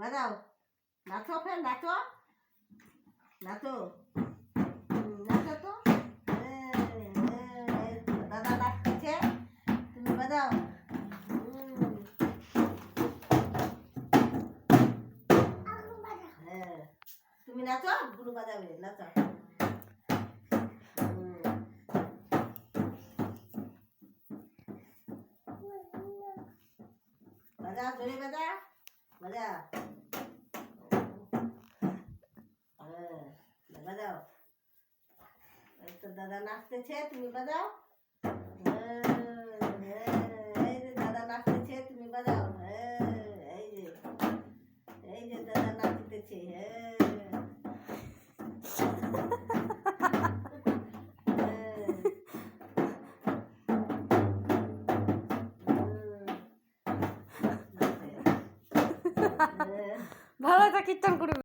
বাজাও, নাচো, ফের নাচো, নাচো, নাচো তো। দাদা নাচতেছে, তুমি বাজাও। হ্যাঁ, তুমি নাচো, গুরু বাজাবে, নাচো। বাজা, জোরে বাজা, বাজা। বাজাও, এই তো দাদা নাচতেছে, তুমি বাজাও। এই যে দাদা নাচতেছে, তুমি বাজাও। এই যে দাদা নাচতেছে। ভালো একটা কীর্তন করবে।